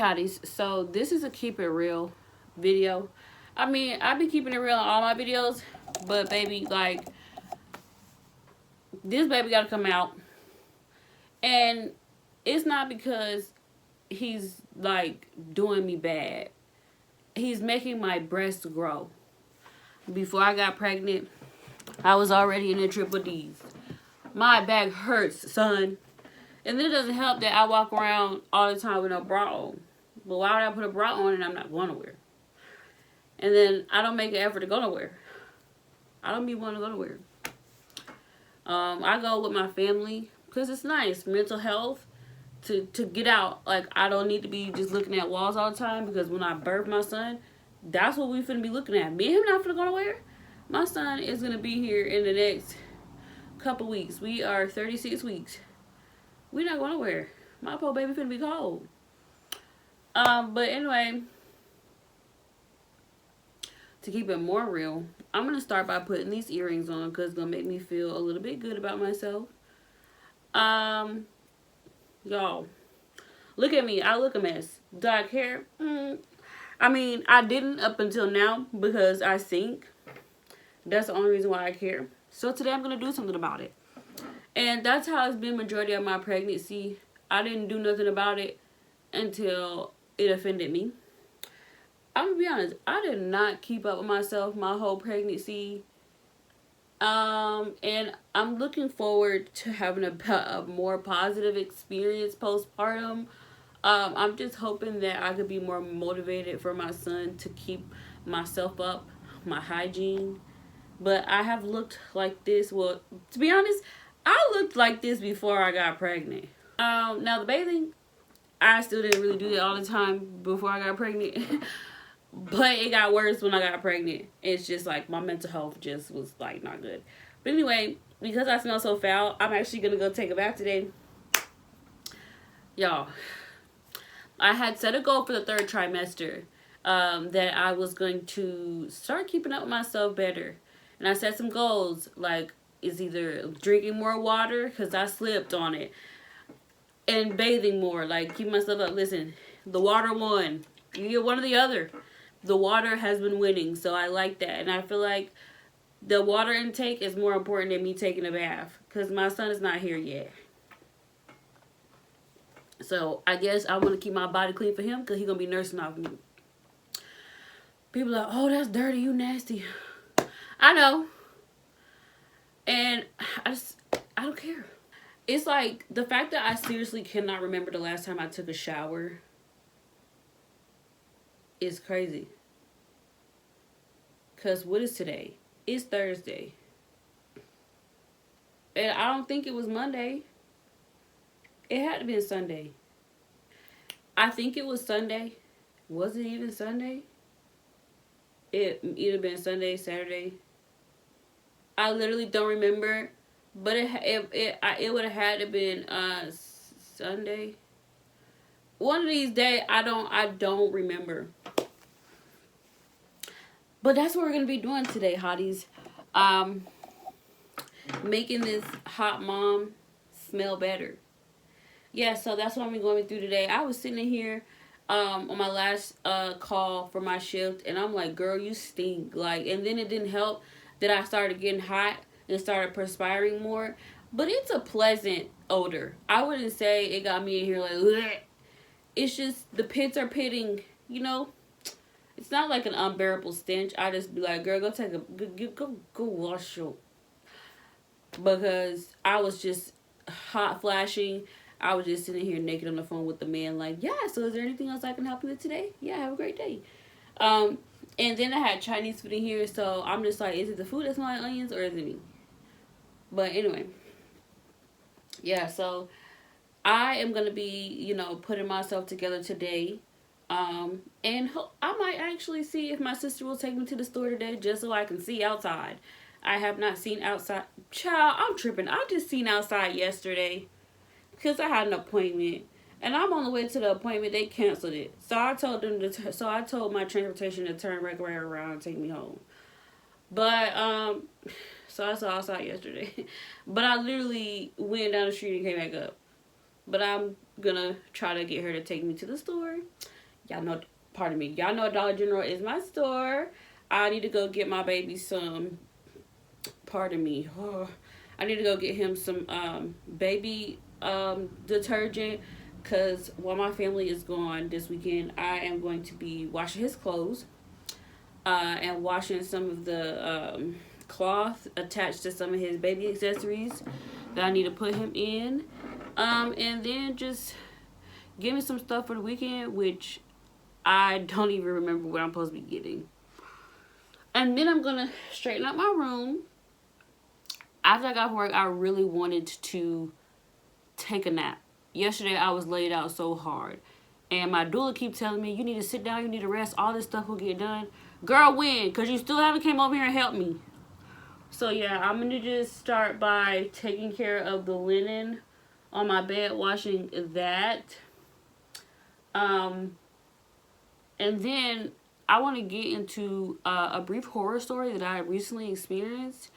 hotties, so this is a keep it real video. I mean, I be keeping it real on all my videos, but baby, like, this baby gotta come out. And it's not because he's like doing me bad. He's making my breasts grow. Before I got pregnant, I was already in the triple D's. My back hurts, son. And then it doesn't help that I walk around all the time with no bra on. But why would I put a bra on and I'm not going nowhere? And then I don't make an effort to go nowhere. I don't be wanting to go nowhere. I go with my family because it's nice. Mental health, to get out. Like, I don't need to be just looking at walls all the time, because when I birth my son, that's what we finna be looking at. Me and him not finna go nowhere. My son is gonna be here in the next couple weeks. We are 36 weeks. We not going nowhere. My poor baby finna be cold. But anyway, to keep it more real, I'm gonna start by putting these earrings on because it's gonna make me feel a little bit good about myself. Y'all, look at me. I look a mess. Dark hair. I mean, I didn't up until now because I think that's the only reason why I care. So today I'm gonna do something about it. And that's how it's been majority of my pregnancy. I didn't do nothing about it until it offended me. I'm gonna be honest, I did not keep up with myself my whole pregnancy. And I'm looking forward to having a more positive experience postpartum. I'm just hoping that I could be more motivated for my son to keep myself up, my hygiene. But I have looked like this. Well, to be honest, I looked like this before I got pregnant. Now the bathing, I still didn't really do that all the time before I got pregnant. But it got worse when I got pregnant. It's just like my mental health just was like not good. But anyway, because I smell so foul, I'm actually gonna go take a bath today. Y'all, I had set a goal for the 3rd trimester, that I was going to start keeping up with myself better. And I set some goals, like, is either drinking more water, because I slipped on it, and bathing more, like keep myself up. Listen, the water won. You get one or the other. The water has been winning, so I like that. And I feel like the water intake is more important than me taking a bath, because my son is not here yet. So I guess I want to keep my body clean for him, because he's going to be nursing off me. People are like, oh, that's dirty, you nasty. I know. And I don't care. It's like the fact that I seriously cannot remember the last time I took a shower is crazy. Because what is today? It's Thursday. And I don't think it was Monday. It had to be Sunday. I think it was Sunday. Was it even Sunday? It either been Sunday, Saturday. I literally don't remember. But it would have had to been Sunday. One of these days, I don't remember. But that's what we're gonna be doing today, hotties. Making this hot mom smell better. Yeah, so that's what I'm going through today. I was sitting here on my last call for my shift, and I'm like, girl, you stink. Like, and then it didn't help that I started getting hot and started perspiring more. But it's a pleasant odor. I wouldn't say it got me in here like, bleh. It's just the pits are pitting, you know. It's not like an unbearable stench. I just be like, girl, go take a go wash your. Because I was just hot flashing. I was just sitting here naked on the phone with the man, like, yeah. So is there anything else I can help you with today? Yeah, have a great day. And then I had Chinese food in here, so I'm just like, is it the food that smells like onions or is it me? But anyway, yeah. So I am gonna be, you know, putting myself together today. And I might actually see if my sister will take me to the store today just so I can see outside. I have not seen outside. Child, I'm tripping. I just seen outside yesterday because I had an appointment. And I'm on the way to the appointment. They canceled it. So I told them to, I told my transportation to turn right around and take me home. But, so I saw outside yesterday. But I literally went down the street and came back up. But I'm gonna try to get her to take me to the store. Y'all know, pardon me, y'all know Dollar General is my store. I need to go get my baby some, pardon me, I need to go get him some baby detergent, because while my family is gone this weekend, I am going to be washing his clothes and washing some of the cloth attached to some of his baby accessories that I need to put him in. And then just give me some stuff for the weekend, which I don't even remember what I'm supposed to be getting. And then I'm gonna straighten up my room. After I got from work, I really wanted to take a nap. Yesterday, I was laid out so hard. And my doula keep telling me, you need to sit down, you need to rest, all this stuff will get done. Girl, when? Because you still haven't came over here and helped me. So yeah, I'm going to just start by taking care of the linen on my bed, washing that. And then I want to get into a brief horror story that I recently experienced.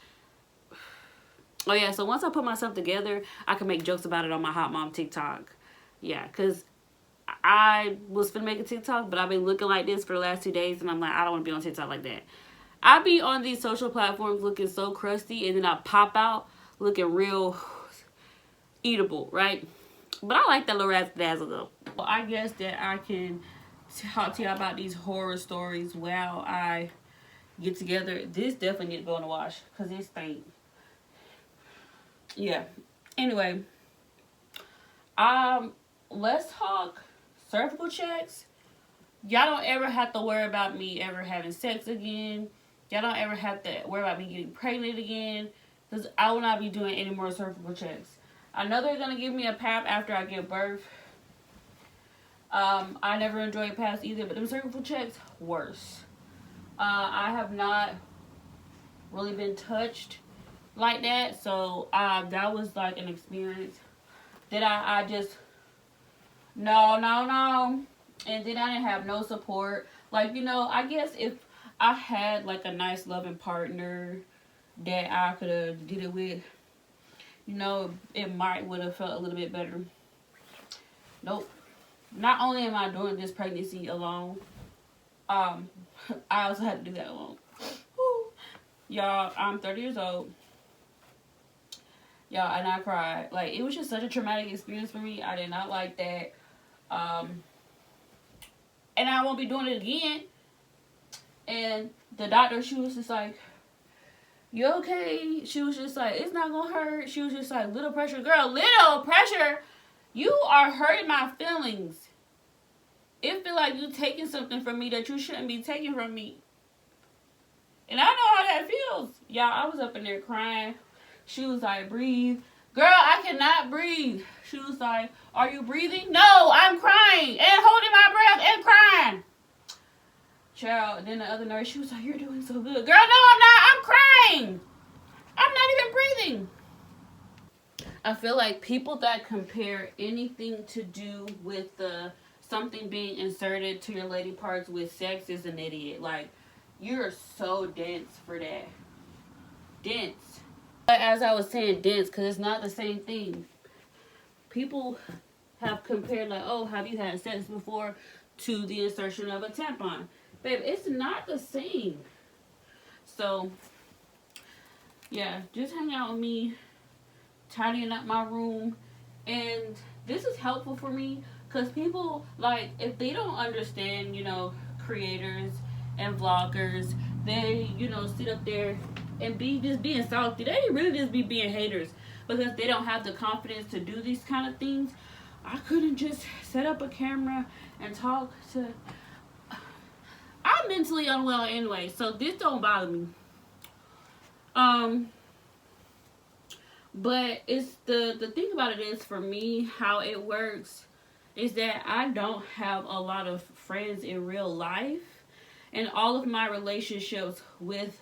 Oh yeah, so once I put myself together, I can make jokes about it on my Hot Mom TikTok. Yeah, because I was finna make a TikTok, but I've been looking like this for the last 2 days, and I'm like, I don't want to be on TikTok like that. I be on these social platforms looking so crusty, and then I pop out looking real eatable, right? But I like that little razzle-dazzle though. Well, I guess that I can talk to you about these horror stories while I get together. This definitely need to go in the wash, because it stink. Yeah. Anyway, let's talk cervical checks. Y'all don't ever have to worry about me ever having sex again. Y'all don't ever have to worry about me getting pregnant again, because I will not be doing any more cervical checks. I know they're gonna give me a pap after I give birth. I never enjoyed paps either, but them cervical checks, worse. I have not really been touched like that, so that was like an experience that I just no. And then I didn't have no support. Like, you know, I guess if I had like a nice loving partner that I could have did it with, you know, it might would have felt a little bit better. Nope. Not only am I doing this pregnancy alone, I also had to do that alone. Woo. Y'all, I'm 30 years old. Y'all, and I cried. Like, it was just such a traumatic experience for me. I did not like that. And I won't be doing it again. And the doctor, she was just like, you okay? She was just like, it's not gonna hurt. She was just like, little pressure. Girl, little pressure? You are hurting my feelings. It feel like you taking something from me that you shouldn't be taking from me. And I know how that feels. Y'all, I was up in there crying. She was like, breathe. Girl, I cannot breathe. She was like, are you breathing? No, I'm crying and holding my breath and crying. Child, and then the other nurse, she was like, you're doing so good. Girl, no, I'm not. I'm crying. I'm not even breathing. I feel like people that compare anything to do with something being inserted to your lady parts with sex is an idiot. Like, you're so dense for that. Dense. But as I was saying, dense, because it's not the same thing. People have compared, like, oh, have you had sex before, to the insertion of a tampon. Babe, it's not the same. So, yeah, just hang out with me, tidying up my room. And this is helpful for me, because people, like, if they don't understand, you know, creators and vloggers, they, you know, sit up there and be just being salty. They really just be being haters because they don't have the confidence to do these kind of things. I couldn't just set up a camera and talk to... I'm mentally unwell anyway, so this don't bother me. But it's the thing about it is, for me, how it works is that I don't have a lot of friends in real life, and all of my relationships with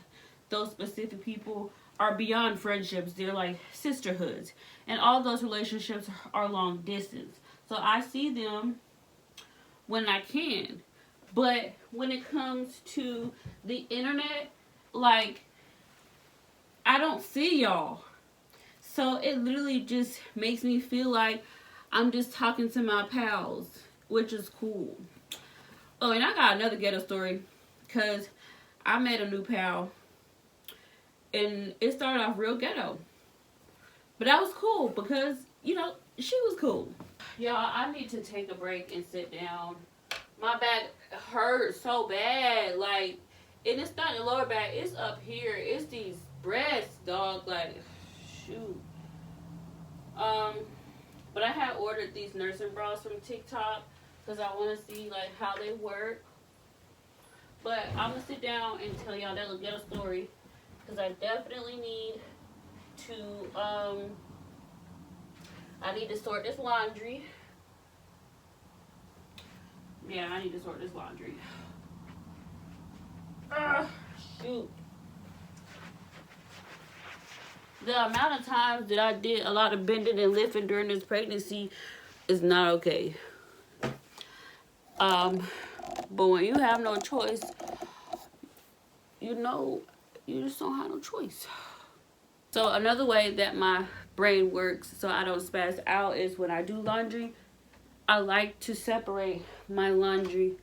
those specific people are beyond friendships. They're like sisterhoods, and all those relationships are long distance. So I see them when I can. But when it comes to the internet, like, I don't see y'all. So it literally just makes me feel like I'm just talking to my pals, which is cool. Oh, and I got another ghetto story, because I met a new pal, and it started off real ghetto. But that was cool, because, you know, she was cool. Y'all, I need to take a break and sit down. My back hurts so bad. Like, and it's not the lower back, it's up here. It's these breasts, dog. Like, shoot. But I had ordered these nursing bras from TikTok because I want to see like how they work. But I'm gonna sit down and tell y'all that little ghetto story because I definitely need to I need to sort this laundry. Yeah, I need to sort this laundry. Shoot. The amount of times that I did a lot of bending and lifting during this pregnancy is not okay. But when you have no choice, you know, you just don't have no choice. So another way that my brain works so I don't spaz out is when I do laundry, I like to separate my laundry.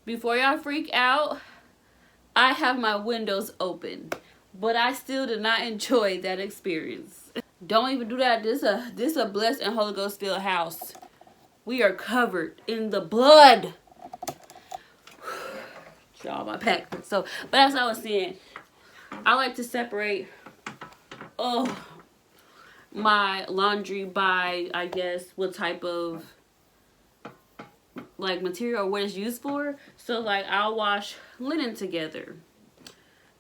Before y'all freak out, I have my windows open, but I still did not enjoy that experience. Don't even do that. This a blessed and Holy Ghost filled house. We are covered in the blood. Y'all, my pack. So, but as I was saying, I like to separate my laundry by, I guess, what type of like material or what it's used for. So like I'll wash linen together.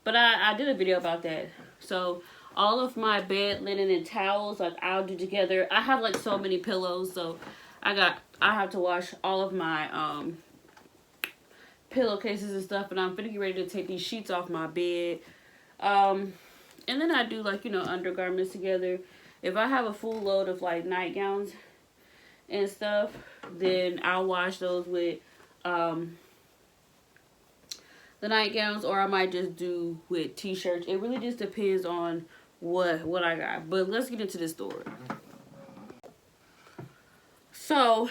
But I did a video about that. So all of my bed linen and towels, like I'll do together. I have like so many pillows, so I have to wash all of my pillowcases and stuff, and I'm finna get ready to take these sheets off my bed. And then I do like, you know, undergarments together. If I have a full load of like nightgowns and stuff, then I'll wash those with the nightgowns, or I might just do with t-shirts. It really just depends on what I got. But let's get into this story. So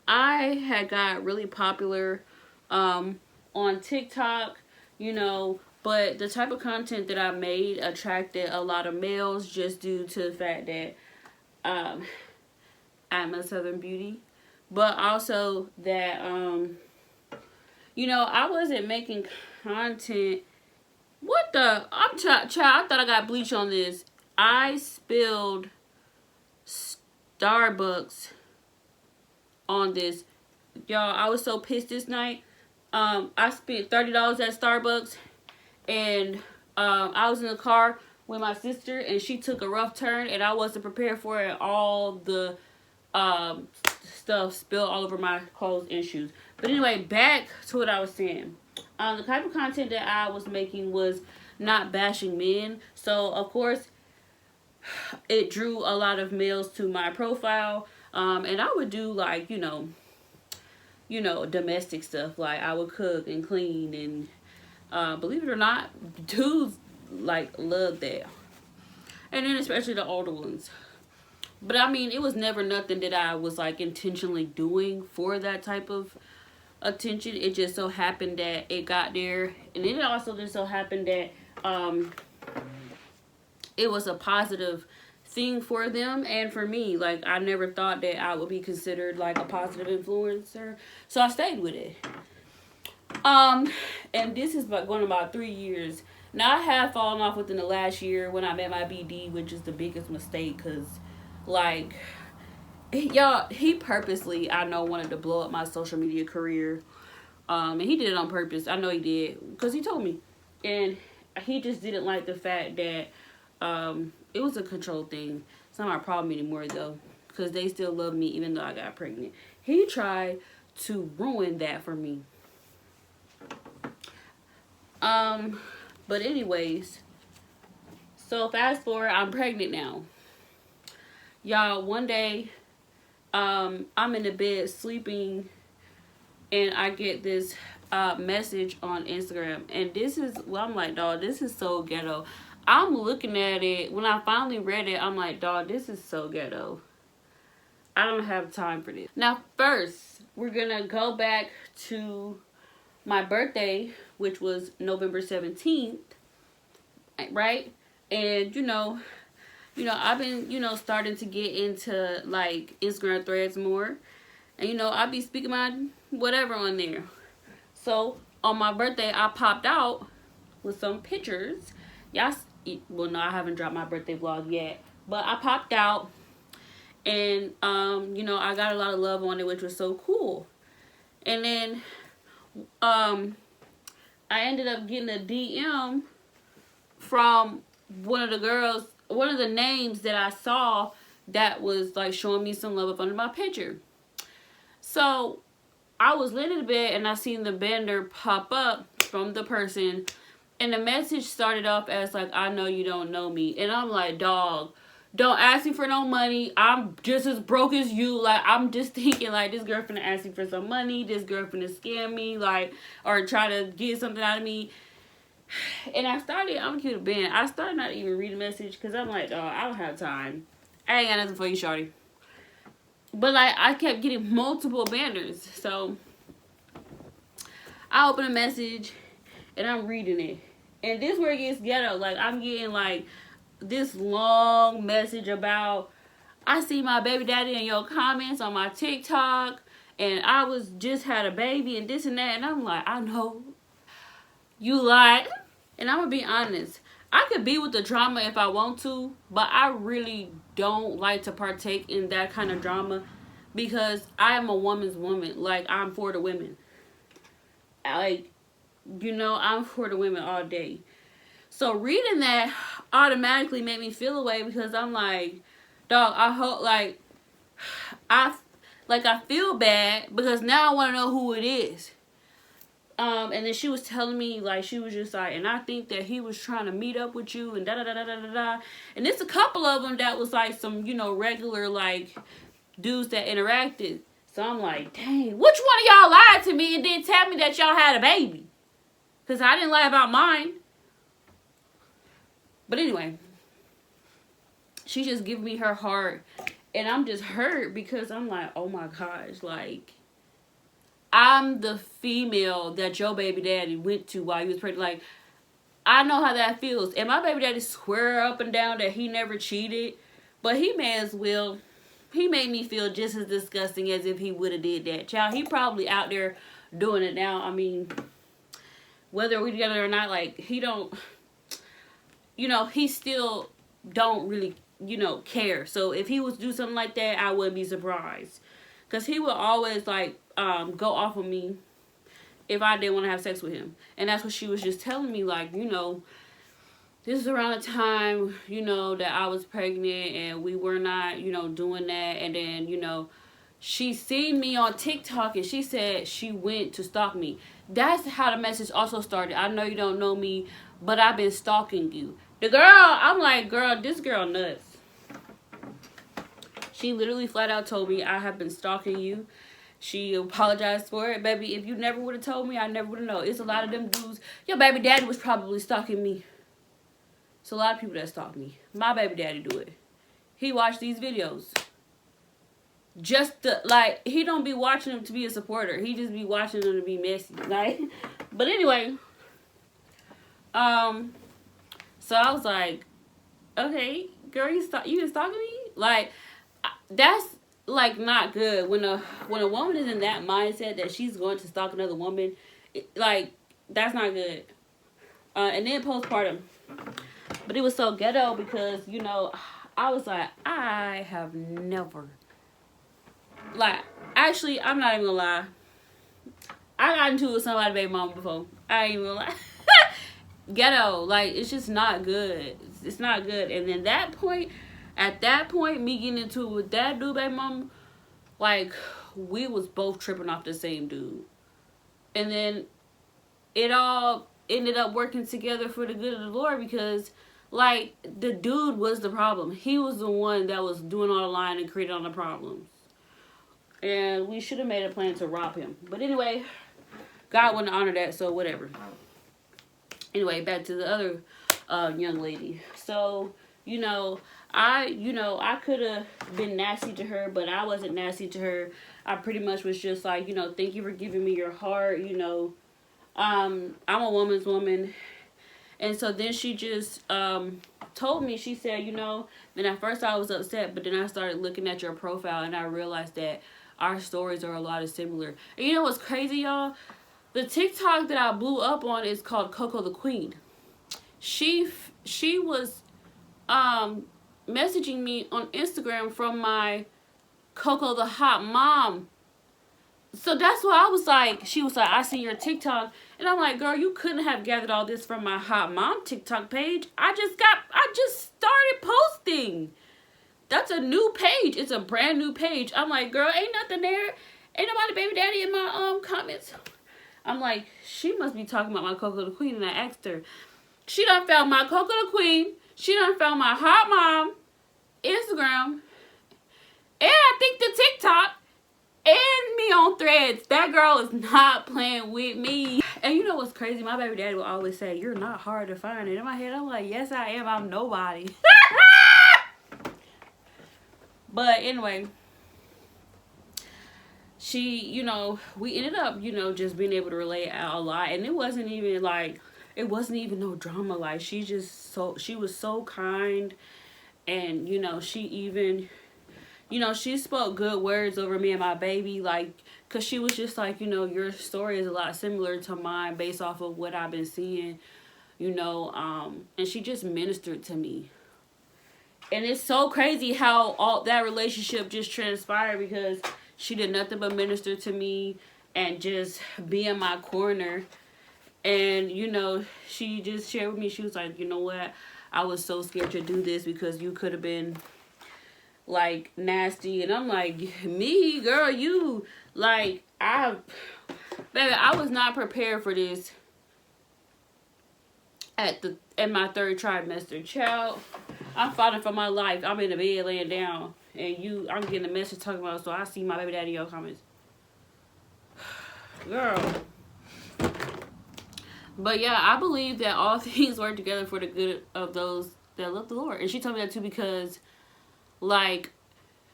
I had got really popular on TikTok, you know, but the type of content that I made attracted a lot of males just due to the fact that I'm a Southern beauty, but also that you know, I wasn't making content. What the? Child, I thought I got bleach on this. I spilled Starbucks on this. Y'all, I was so pissed this night. I spent $30 at Starbucks, and I was in the car with my sister, and she took a rough turn, and I wasn't prepared for it. All the stuff spilled all over my clothes and shoes. But anyway, back to what I was saying. The type of content that I was making was not bashing men. So, of course, it drew a lot of males to my profile. And I would do, like, you know, domestic stuff. Like, I would cook and clean. And believe it or not, dudes, like, love that. And then especially the older ones. But, I mean, it was never nothing that I was, like, intentionally doing for that type of attention. It just so happened that it got there. And then it also just so happened that it was a positive thing for them and for me. Like, I never thought that I would be considered, like, a positive influencer. So I stayed with it. And this is going about 3 years. Now, I have fallen off within the last year when I met my BD, which is the biggest mistake, because, like, y'all, he purposely, I know, wanted to blow up my social media career. And he did it on purpose. I know he did, because he told me. And he just didn't like the fact that it was a control thing. It's not my problem anymore, though, because they still love me even though I got pregnant. He tried to ruin that for me. But anyways, so fast forward, I'm pregnant now. Y'all, one day, I'm in the bed sleeping, and I get this message on Instagram, and this is, well, I'm like, dog, this is so ghetto. I'm looking at it. When I finally read it, I'm like, dog, this is so ghetto. I don't have time for this. Now, first, we're gonna go back to my birthday, which was November 17th, right? And I've been, starting to get into like Instagram threads more. And I'll be speaking my whatever on there. So on my birthday, I popped out with some pictures. Well, no, I haven't dropped my birthday vlog yet, but I popped out, and I got a lot of love on it, which was so cool. And then I ended up getting a DM from one of the names that I saw that was like showing me some love up under my picture. So I was laying in bed and I seen the banner pop up from the person, and the message started off as like, I know you don't know me. And I'm like, dog, don't ask me for no money. I'm just as broke as you. Like, I'm just thinking like, this girl finna ask me for some money. This girl finna scam me, like, or try to get something out of me. And I'm gonna keep it being. I started not even reading the message because I'm like, oh, I don't have time. I ain't got nothing for you, shorty. But like, I kept getting multiple banners. So I open a message and I'm reading it. And this where it gets ghetto. Like, I'm getting like this long message about, I see my baby daddy in your comments on my TikTok, and I was just had a baby and this and that. And I'm like, I know you lied. And I'm gonna be honest, I could be with the drama if I want to, but I really don't like to partake in that kind of drama because I am a woman's woman. Like, I'm for the women. Like, I'm for the women all day. So reading that automatically made me feel away because I'm like, dog, I hope, I feel bad because now I want to know who it is. And then she was telling me, like, she was just like, and I think that he was trying to meet up with you and da-da-da-da-da-da. And there's a couple of them that was like some, regular, like, dudes that interacted. So I'm like, dang, which one of y'all lied to me and didn't tell me that y'all had a baby? Because I didn't lie about mine. But anyway, she just giving me her heart. And I'm just hurt because I'm like, oh my gosh, like, I'm the female that your baby daddy went to while he was pregnant. Like, I know how that feels. And my baby daddy swear up and down that he never cheated. But he may as well. He made me feel just as disgusting as if he would have did that. Child, he probably out there doing it now. I mean, whether we're together or not, like, he don't, he still don't really, care. So if he was to do something like that, I wouldn't be surprised. Because he would always, like, go off of me if I didn't want to have sex with him. And that's what she was just telling me, like, this is around the time, that I was pregnant and we were not, doing that. And then, she seen me on TikTok and she said she went to stalk me. That's how the message also started. I know you don't know me, but I've been stalking you. The girl, I'm like, girl, this girl nuts. She literally flat out told me I have been stalking you. She apologized for it. Baby, if you never would have told me, I never would have known. It's a lot of them dudes. Your baby daddy was probably stalking me. It's a lot of people that stalk me. My baby daddy do it. He watched these videos. Just to, like, he don't be watching them to be a supporter. He just be watching them to be messy. Like, but anyway. So I was like, okay, girl, you been stalking me? Like, that's like not good when a woman is in that mindset that she's going to stalk another woman. Like, that's not good. And then postpartum, but it was so ghetto because I was like, I have never, like, actually, I'm not even gonna lie, I got into it with somebody's baby mama before. I ain't even gonna lie. Ghetto, like, it's just not good. It's not good. And then at that point, me getting into it with that dude, baby mama, like, we was both tripping off the same dude. And then it all ended up working together for the good of the Lord because, like, the dude was the problem. He was the one that was doing all the lying and creating all the problems. And we should have made a plan to rob him. But anyway, God wouldn't honor that, so whatever. Anyway, back to the other young lady. So, I could have been nasty to her, but I wasn't nasty to her. I pretty much was just like, thank you for giving me your heart. I'm a woman's woman. And so then she just told me, she said, then at first I was upset, but then I started looking at your profile and I realized that our stories are a lot of similar. And you know what's crazy, y'all? The TikTok that I blew up on is called Coco the Queen. She was messaging me on Instagram from my Coco the Hot Mom. So that's why I was like, she was like, I see your TikTok. And I'm like, girl, you couldn't have gathered all this from my Hot Mom TikTok page. I just started posting. That's a new page. It's a brand new page. I'm like, girl, ain't nothing there. Ain't nobody baby daddy in my comments. I'm like, she must be talking about my Coco the Queen. And I asked her, she done found my Coco the Queen. She done found my Hot Mom Instagram. And I think the TikTok. And me on Threads. That girl is not playing with me. And you know what's crazy? My baby daddy will always say, you're not hard to find. And in my head, I'm like, yes, I am. I'm nobody. But anyway, she, we ended up, just being able to relate a lot. And it wasn't even no drama. Like, she was so kind. And, she even, she spoke good words over me and my baby, like, because she was just like, your story is a lot similar to mine based off of what I've been seeing, and she just ministered to me. And it's so crazy how all that relationship just transpired, because she did nothing but minister to me and just be in my corner. And, she just shared with me, she was like, you know what, I was so scared to do this because you could have been like nasty. And I'm like, me, girl, you, like, I was not prepared for this at my third trimester. Child, I'm fighting for my life. I'm in the bed laying down, and I'm getting a message talking about, so I see my baby daddy in your comments. Girl. But yeah, I believe that all things work together for the good of those that love the Lord. And she told me that too because, like,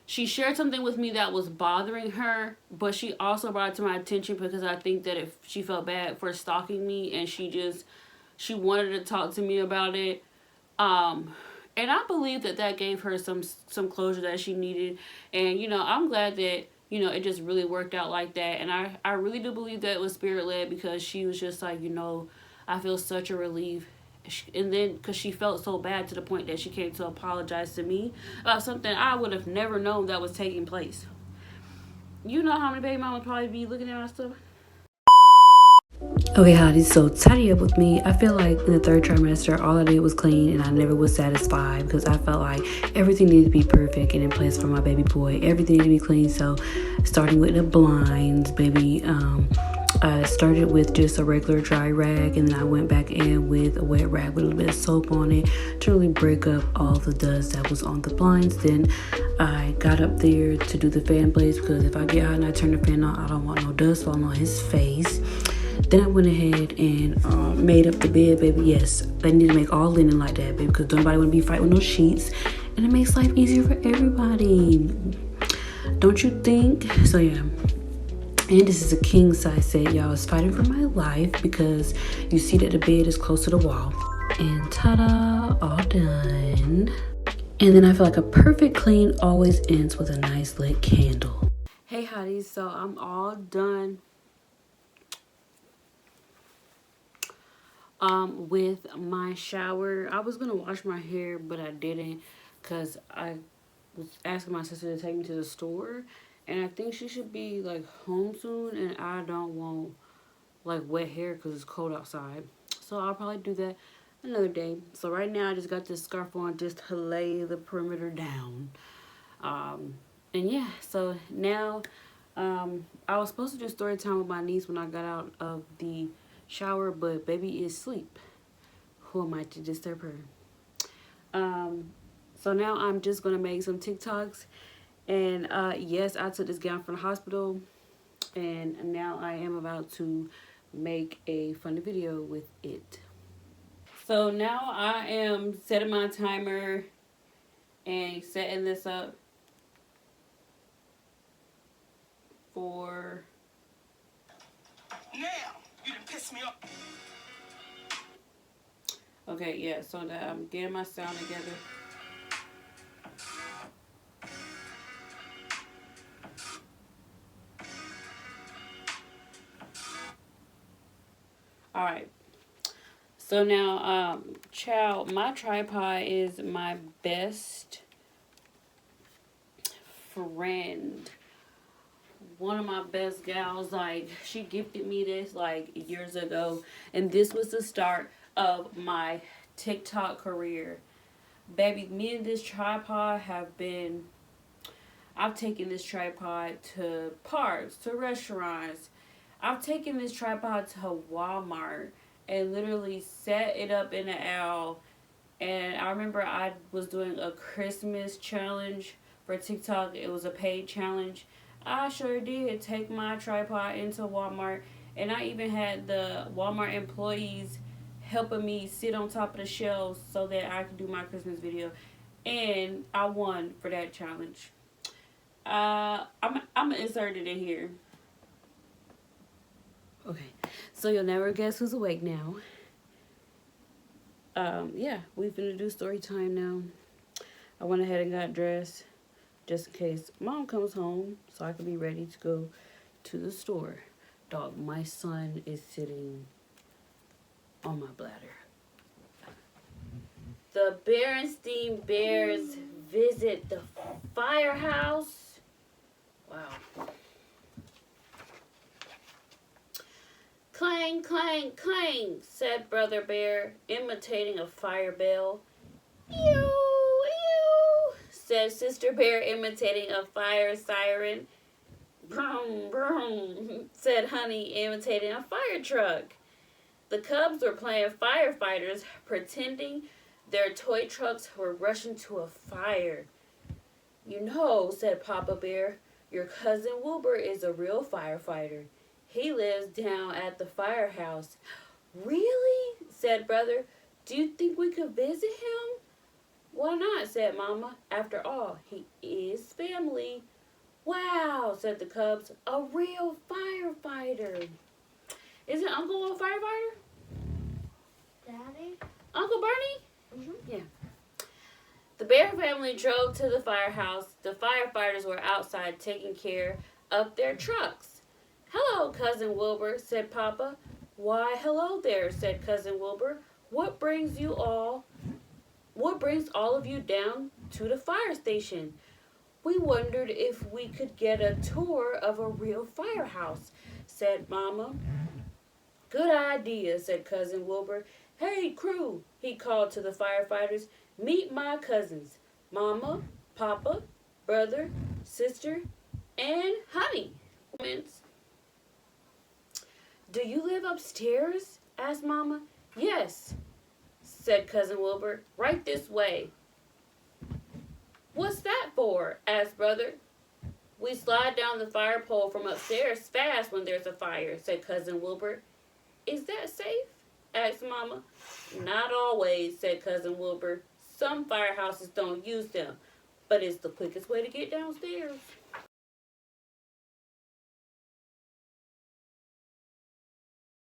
she shared something with me that was bothering her, but she also brought it to my attention because I think that if she felt bad for stalking me, and she wanted to talk to me about it. And I believe that gave her some closure that she needed. And, I'm glad that, it just really worked out like that. And I really do believe that it was spirit-led, because she was just like, I feel such a relief. And then, because she felt so bad to the point that she came to apologize to me about something I would have never known that was taking place. You know how many baby mamas probably be looking at my stuff? Okay, hotties, so tidy up with me. I feel like in the third trimester, all I did was clean, and I never was satisfied because I felt like everything needed to be perfect and in place for my baby boy. Everything needed to be clean. So, starting with the blinds, baby, I started with just a regular dry rag, and then I went back in with a wet rag with a little bit of soap on it to really break up all the dust that was on the blinds. Then I got up there to do the fan blades, because if I get hot and I turn the fan on, I don't want no dust falling on his face. Then I went ahead and made up the bed, baby. Yes, they need to make all linen like that, baby, because nobody want to be fighting with no sheets, and it makes life easier for everybody. Don't you think? So yeah. And this is a king size set, y'all. It's fighting for my life because you see that the bed is close to the wall. And ta-da, all done. And then I feel like a perfect clean always ends with a nice lit candle. Hey hotties, so I'm all done with my shower. I was gonna wash my hair, but I didn't because I was asking my sister to take me to the store, and I think she should be like home soon, and I don't want like wet hair because it's cold outside. So I'll probably do that another day. So right now I just got this scarf on just to lay the perimeter down. And yeah, so now I was supposed to do story time with my niece when I got out of the shower, but baby is asleep. Who am I to disturb her? So now I'm just gonna make some TikToks, and yes, I took this gown from the hospital, and now I am about to make a funny video with it. So now I am setting my timer and setting this up for. Now you done piss me off. Okay, yeah, so that I'm getting my sound together. Alright. So now, child, my tripod is my best friend. One of my best gals, like, she gifted me this, like, years ago. And this was the start of my TikTok career. Baby, me and this tripod have been... I've taken this tripod to parks, to restaurants. I've taken this tripod to Walmart and literally set it up in the aisle. And I remember I was doing a Christmas challenge for TikTok. It was a paid challenge. I sure did take my tripod into Walmart. And I even had the Walmart employees helping me sit on top of the shelves so that I could do my Christmas video. And I won for that challenge. I'm gonna insert it in here. Okay, so you'll never guess who's awake now. Yeah, we finna do story time now. I went ahead and got dressed just in case mom comes home so I can be ready to go to the store. Dog, my son is sitting on my bladder. The Berenstein Bears visit the firehouse. Wow. Clang, clang, clang, said Brother Bear, imitating a fire bell. Ew, ew, said Sister Bear, imitating a fire siren. Brum, brum, said Honey, imitating a fire truck. The cubs were playing firefighters, pretending their toy trucks were rushing to a fire. You know, said Papa Bear, your cousin Wilbur is a real firefighter. He lives down at the firehouse. Really? Said Brother. Do you think we could visit him? Why not? Said Mama. After all, he is family. Wow, said the cubs. A real firefighter. Isn't Uncle a firefighter? Daddy? Uncle Bernie? Mm-hmm. Yeah. The Bear family drove to the firehouse. The firefighters were outside taking care of their trucks. Hello, Cousin Wilbur, said Papa. Why, hello there, said Cousin Wilbur. What brings all of you down to the fire station? We wondered if we could get a tour of a real firehouse, said Mama. Good idea, said Cousin Wilbur. Hey, crew, he called to the firefighters. Meet my cousins, Mama, Papa, Brother, Sister, and Honey. Do you live upstairs? Asked Mama. Yes, said Cousin Wilbur. Right this way. What's that for? Asked Brother. We slide down the fire pole from upstairs fast when there's a fire, said Cousin Wilbur. Is that safe? Asked Mama. Not always, said Cousin Wilbur. Some firehouses don't use them, but it's the quickest way to get downstairs.